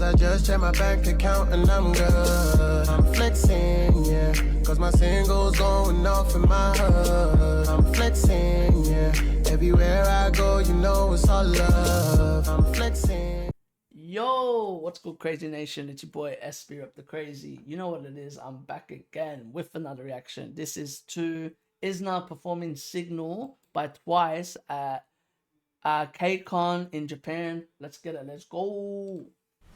I just check my bank account and I'm good. I'm flexing, yeah, cause my singles going off in my hood. I'm flexing, yeah, everywhere I go, you know it's all love. I'm flexing. Yo, what's good, Crazy Nation? It's your boy Espy up the Crazy. You know what it is. I'm back again with another reaction. This is to Izna performing Signal by Twice at KCON in Japan. Let's get it. Let's go.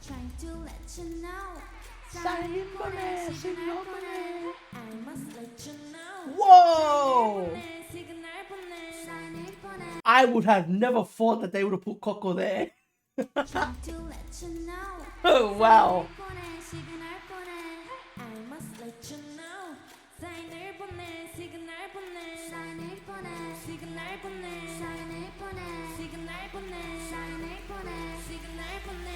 Trying to let you know. Sign for it, signal for it. I must let you know. Whoa! Signal 보내. I would have never thought that they would have put Coco there. Trying to let you know. Oh, wow. Signal 보내. I must let you know. Signal 보내. Signal 보내. Signal 보내. Signal 보내. Signal 보내. Signal 보내. Signal 보내. Signal 보내.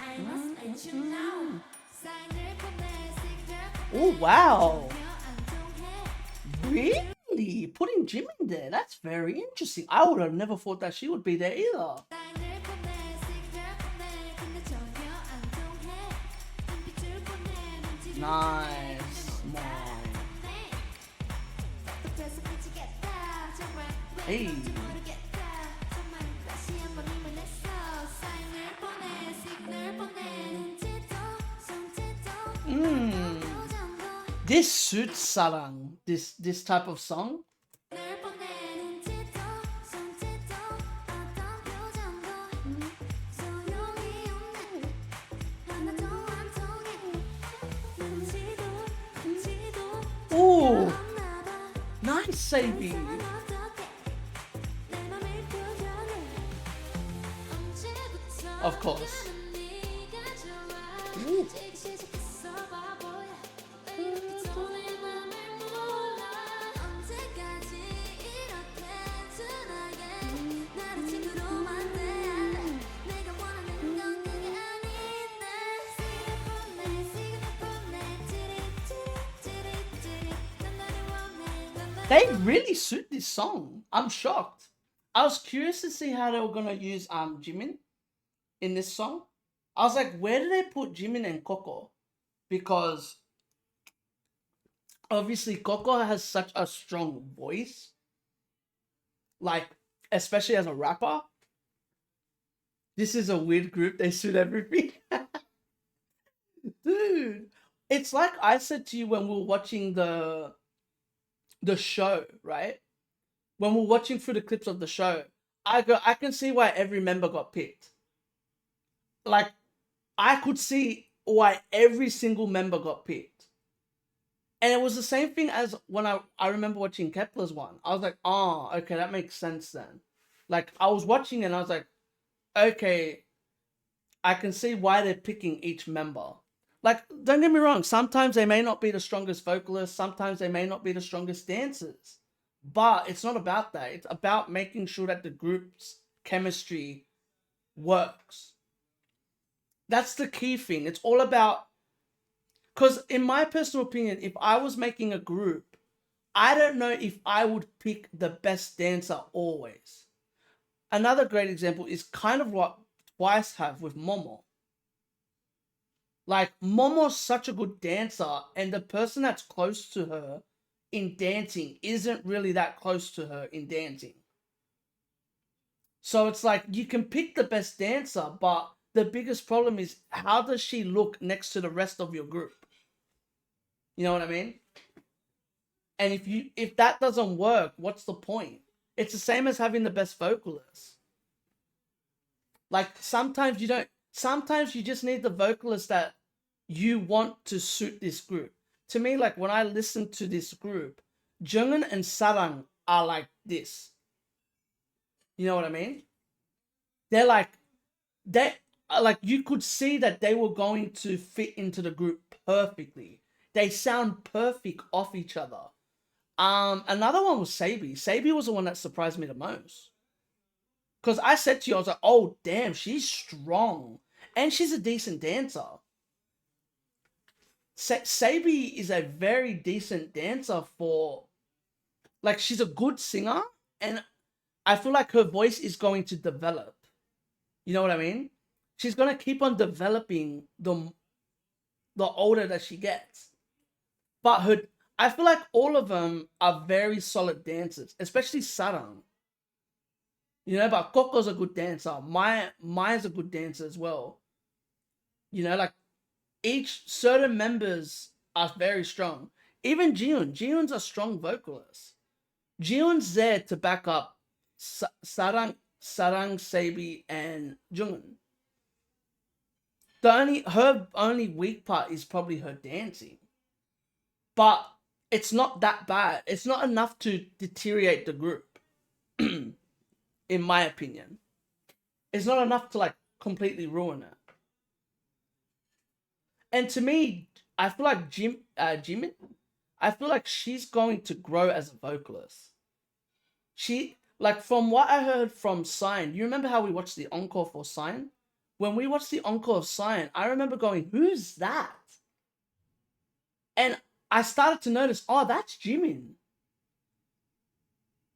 I must let you know. Signal 보내. Signal 보내. Oh, wow. 안 통해. Really? Putting Jim in there? That's very interesting. I would have never thought that she would be there either. Signal 보내. Signal 보내. 근데 전혀 안 통해. 눈빛을 보내. 눈치를 Nice. Nice. 답답해서 미치겠다. 정말 왜 Hey. 그런지 모르겠다. 정말 다시 한번 힘을 냈어. 사인을 보내. 시그널 보내. 눈치도 손짓도 표정도 This suits Sarang. This type of song. 널 보내. 눈치도 손짓도 어떤 표정도 소용이 없네. 하나도 안 통해. 눈치도 Ooh, 없나 봐. nice, Sabi. 이상한 어떡해. 내 맘을 표현해. 언제부터 Of course. 나는 네가 좋아. Ooh. 일찍 시작했어 바보야. 이렇게도 내 맘을 몰라. 언제까지 이렇게 tun하게 나를 친구로만 대할래. 내가 원하는 건 그게 아닌데. 시그널 보내. 찌릿찌릿. 난 너를 원해. 난 너를 They really suit this song. I'm shocked. I was curious to see how they were gonna use Jimin in this song. I was like, where did they put Jimin and Coco? Because obviously Coco has such a strong voice. Like, especially as a rapper. This is a weird group. They suit everything. Dude, it's like I said to you when we were watching the show, right? When we're watching through the clips of the show, I can see why every member got picked. Like, I could see why every single member got picked. And it was the same thing as when I remember watching Kepler's one. I was like, oh, okay, that makes sense then. Like, I was watching and I was like, okay, I can see why they're picking each member. Like, don't get me wrong, sometimes they may not be the strongest vocalists, sometimes they may not be the strongest dancers. But it's not about that. It's about making sure that the group's chemistry works. That's the key thing. It's all about... Because in my personal opinion, if I was making a group, I don't know if I would pick the best dancer always. Another great example is kind of what Twice have with Momo. Like, Momo's such a good dancer, and the person that's close to her in dancing isn't really that close to her in dancing. So it's like, you can pick the best dancer, but the biggest problem is, how does she look next to the rest of your group? You know what I mean? And if that doesn't work, what's the point? It's the same as having the best vocalist. Like, sometimes you just need the vocalist that you want to suit this group. To me, like, when I listen to this group, Jungin and Sarang are like this. You know what I mean? They're like, you could see that they were going to fit into the group perfectly. They sound perfect off each other. Another one was Sabi. Sabi was the one that surprised me the most. Because I said to you, I was like, oh, damn, she's strong. And she's a decent dancer. Sabi is a very decent dancer for... Like, she's a good singer. And I feel like her voice is going to develop. You know what I mean? she's gonna keep on developing the older that she gets. But I feel like all of them are very solid dancers, especially Sarang. You know, but Coco's a good dancer. Maya's a good dancer as well. You know, like each certain members are very strong. Even Jiun's a strong vocalist. Jiun's there to back up Sarang, Sabi, and Jungin. Her only weak part is probably her dancing, but it's not that bad. It's not enough to deteriorate the group, in my opinion. It's not enough to like completely ruin it. And to me, I feel like Jimin, I feel like she's going to grow as a vocalist. She, like, from what I heard from Sign, you remember how we watched the encore for Sign? When we watched the encore of Sign, I remember going, who's that? And I started to notice, oh, that's Jimin.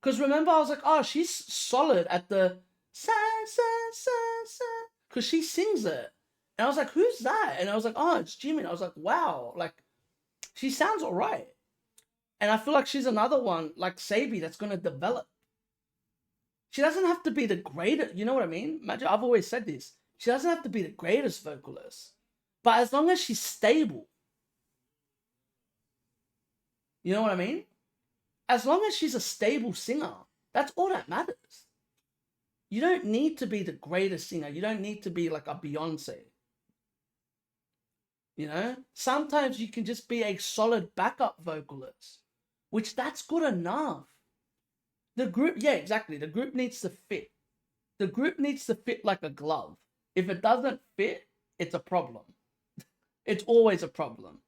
Because remember, I was like, oh, she's solid at the sa, because she sings it. And I was like, who's that? And I was like, oh, it's Jimin. I was like, wow, like, she sounds all right. And I feel like she's another one, like Sabi, that's going to develop. She doesn't have to be the greatest, you know what I mean? Imagine, I've always said this. She doesn't have to be the greatest vocalist. But as long as she's stable. You know what I mean? As long as she's a stable singer, that's all that matters. You don't need to be the greatest singer. You don't need to be like a Beyonce. You know? Sometimes you can just be a solid backup vocalist, which that's good enough. The group, yeah, exactly. The group needs to fit. The group needs to fit like a glove. If it doesn't fit, it's a problem. It's always a problem.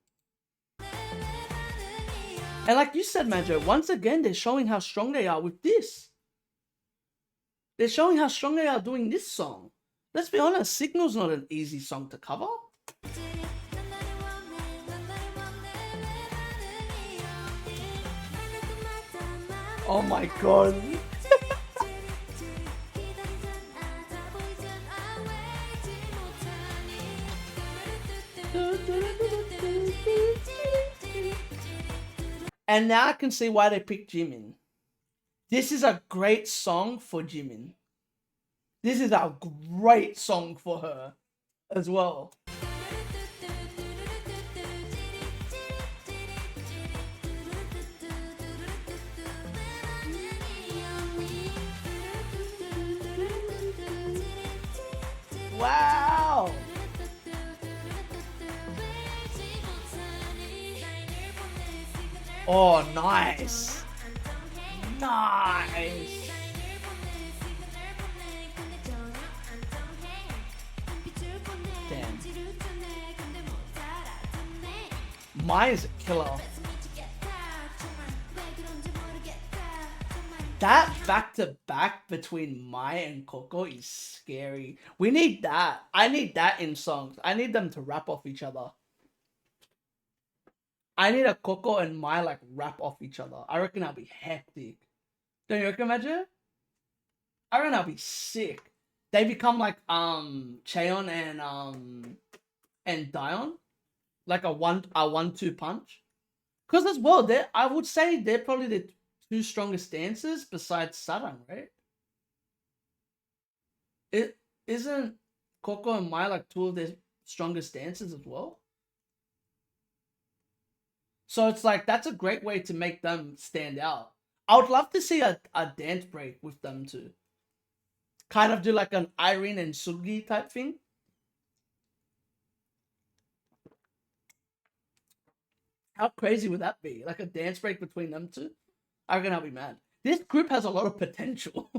And like you said, Manjo, once again, they're showing how strong they are with this. They're showing how strong they are doing this song. Let's be honest, Signal's not an easy song to cover. Oh my god. And now I can see why they picked Jimin. This is a great song for Jimin. This is a great song for her as well. Wow. Oh, nice. Nice. Damn. Maya's a killer. That back-to-back between Maya and Coco is scary. We need that. I need that in songs. I need them to rap off each other. I need a Coco and Maya like rap off each other. I reckon that'll be hectic. Don't you reckon, imagine? I reckon that'll be sick. They become like Cheon and Dion, like a 1-2 punch. Cause as well, I would say they're probably the two strongest dancers besides Sarang, right? It isn't Coco and Maya like two of their strongest dancers as well. So it's like, that's a great way to make them stand out. I would love to see a dance break with them too. Kind of do like an Irene and Sugi type thing. How crazy would that be? Like a dance break between them two? I reckon I'll be mad. This group has a lot of potential.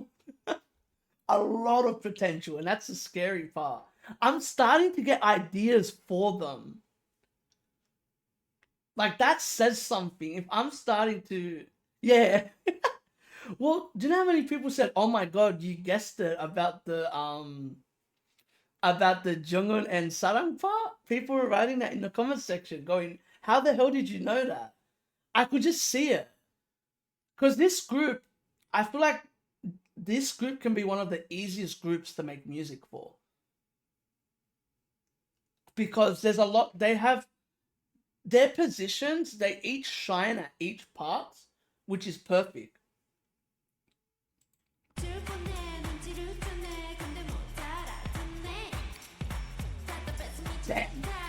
A lot of potential, and that's the scary part. I'm starting to get ideas for them. Like, that says something. If I'm starting to... Yeah. Well, do you know how many people said, oh my god, you guessed it, about the Jungkook and Sarang part? People were writing that in the comment section, going, how the hell did you know that? I could just see it. Because this group, I feel like this group can be one of the easiest groups to make music for. because there's a lot. They have their positions. They each shine at each part, which is perfect.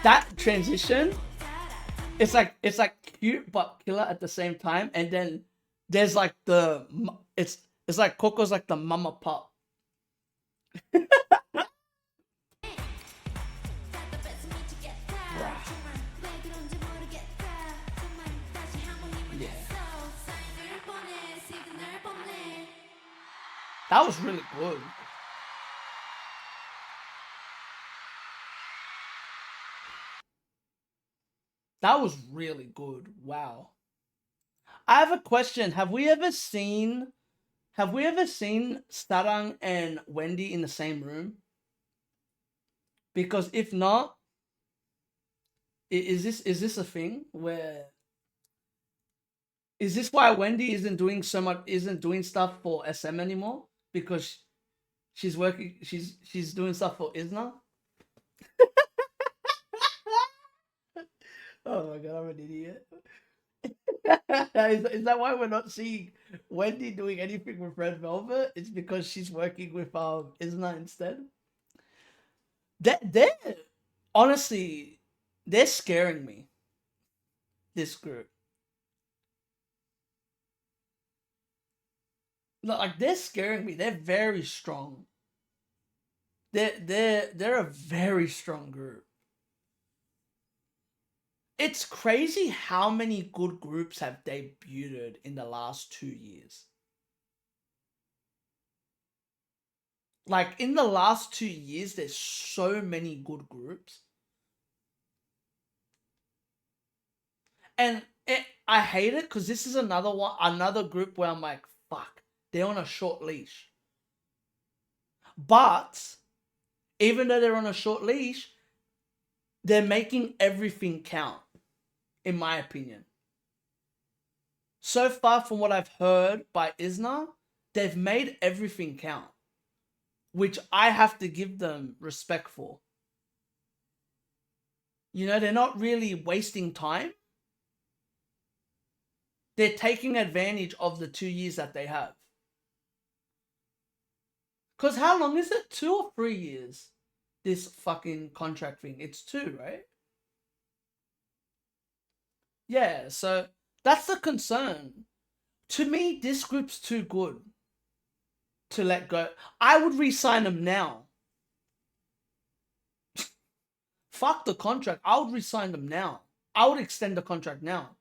That transition, it's like cute but killer at the same time, and then there's like it's like Coco's like the mama pop. That was really good. That was really good. Wow. I have a question. Have we ever seen Starang and Wendy in the same room? Because if not, is this a thing where is this why Wendy isn't doing stuff for SM anymore? Because she's doing stuff for Izna? Oh my god, I'm an idiot. Is that why we're not seeing Wendy doing anything with Red Velvet? It's because she's working with Izna instead. They're honestly, they're scaring me. This group. No, like they're scaring me. They're very strong. They're a very strong group. It's crazy how many good groups have debuted in the last 2 years. Like in the last 2 years, there's so many good groups. And I hate it because this is another group where I'm like, fuck, they're on a short leash. But even though they're on a short leash, they're making everything count, in my opinion. So far from what I've heard by Izna, they've made everything count, which I have to give them respect for. You know, they're not really wasting time. They're taking advantage of the 2 years that they have. Because how long is it? 2 or 3 years? This fucking contract thing. It's 2, right? Yeah, so that's the concern. To me, this group's too good to let go. I would re-sign them now. Fuck the contract. I would re-sign them now. I would extend the contract now.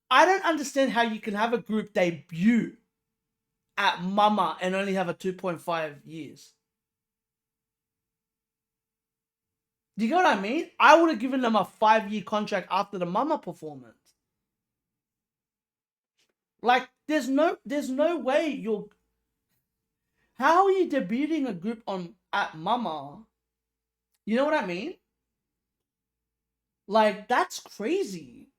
I don't understand how you can have a group debut at Mama and only have a 2.5 years. Do you get what I mean? I would have given them a 5-year contract after the Mama performance. Like, there's no way you're... How are you debuting a group at Mama? You know what I mean? Like, that's crazy.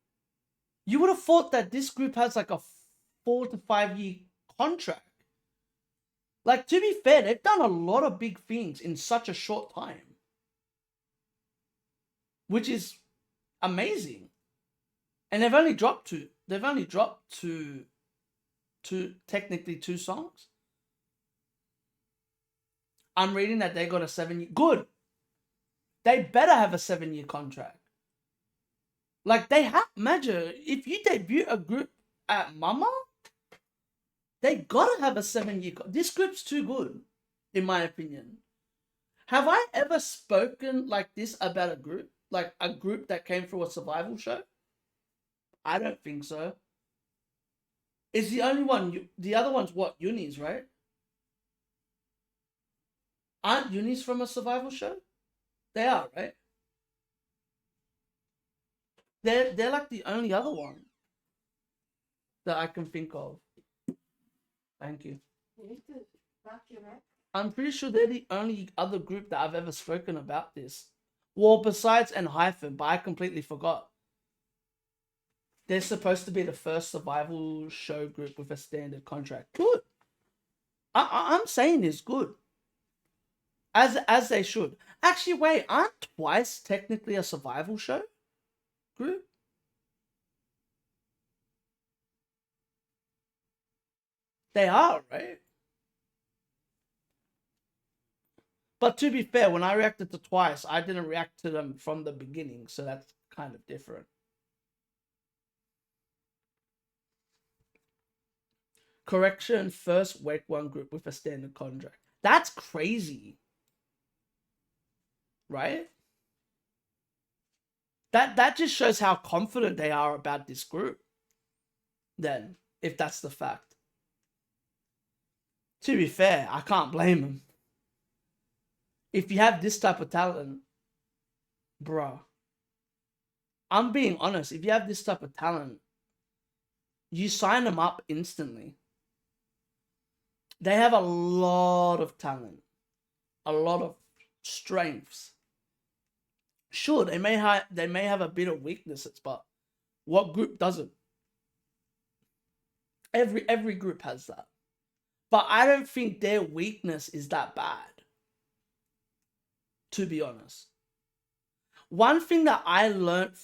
You would have thought that this group has like a 4 to 5 year contract. Like, to be fair, they've done a lot of big things in such a short time. Which is amazing. And they've only dropped two. They've only dropped technically 2 songs. I'm reading that they got a 7-year... Good! They better have a 7-year contract. Like, they have... Imagine, if you debut a group at Mama, they gotta have a 7-year... This group's too good, in my opinion. Have I ever spoken like this about a group? Like, a group that came through a survival show? I don't think so. It's the only one... The other one's what? Unis, right? Aren't Unis from a survival show? They are, right? They're like the only other one that I can think of. Thank you. I'm pretty sure they're the only other group that I've ever spoken about this. Well, besides Hyphen, but I completely forgot. They're supposed to be the first survival show group with a standard contract. Good. I'm saying it's good. As they should. Actually, wait, aren't Twice technically a survival show group? They are, right? But to be fair, when I reacted to Twice, I didn't react to them from the beginning, so that's kind of different. Correction, first Wake One group with a standard contract. That's crazy. Right? That just shows how confident they are about this group. Then, if that's the fact. To be fair, I can't blame them. If you have this type of talent, bruh, I'm being honest, if you have this type of talent, you sign them up instantly. They have a lot of talent, a lot of strengths. Sure, they may have a bit of weaknesses, but what group doesn't? Every group has that. But I don't think their weakness is that bad, to be honest. One thing that I learned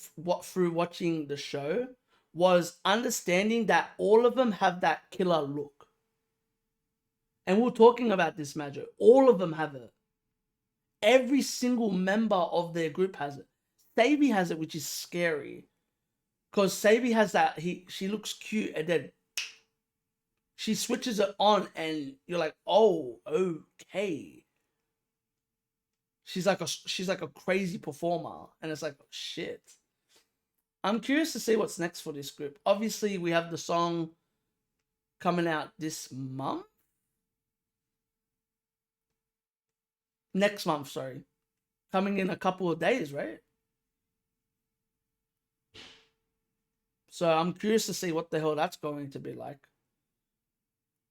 through watching the show was understanding that all of them have that killer look. And we're talking about this, Magic. All of them have it. Every single member of their group has it. Sabi has it, which is scary. Because Sabi has that, she looks cute, and then she switches it on, and you're like, oh, okay. She's like a crazy performer, and it's like, oh, shit. I'm curious to see what's next for this group. Obviously, we have the song coming out this month. Next month, sorry. Coming in a couple of days, right? So I'm curious to see what the hell that's going to be like.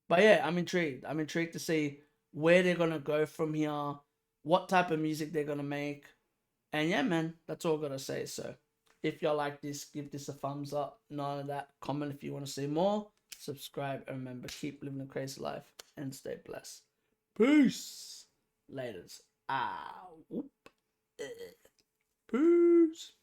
But yeah, I'm intrigued. I'm intrigued to see where they're going to go from here, what type of music they're going to make. And yeah, man, that's all I got to say. So if y'all like this, give this a thumbs up. None of that. Comment if you want to see more. Subscribe. And remember, keep living a crazy life and stay blessed. Peace. Laters. Peace.